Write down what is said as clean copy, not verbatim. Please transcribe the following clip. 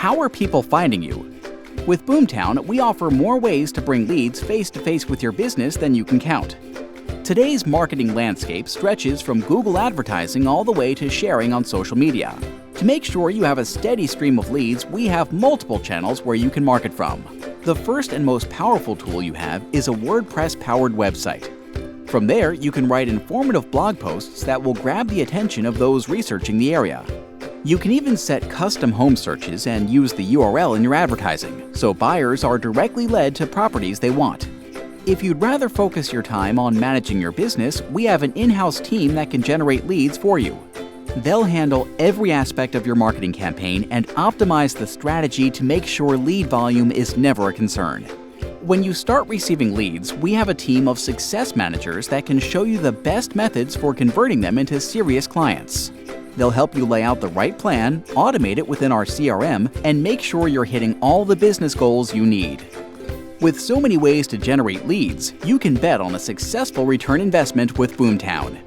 how are people finding you? With BoomTown, we offer more ways to bring leads face-to-face with your business than you can count. Today's marketing landscape stretches from Google advertising all the way to sharing on social media. To make sure you have a steady stream of leads, we have multiple channels where you can market from. The first and most powerful tool you have is a WordPress-powered website. From there, you can write informative blog posts that will grab the attention of those researching the area. You can even set custom home searches and use the URL in your advertising, so buyers are directly led to properties they want. If you'd rather focus your time on managing your business, we have an in-house team that can generate leads for you. They'll handle every aspect of your marketing campaign and optimize the strategy to make sure lead volume is never a concern. When you start receiving leads, we have a team of success managers that can show you the best methods for converting them into serious clients. They'll help you lay out the right plan, automate it within our CRM, and make sure you're hitting all the business goals you need. With so many ways to generate leads, you can bet on a successful return investment with BoomTown.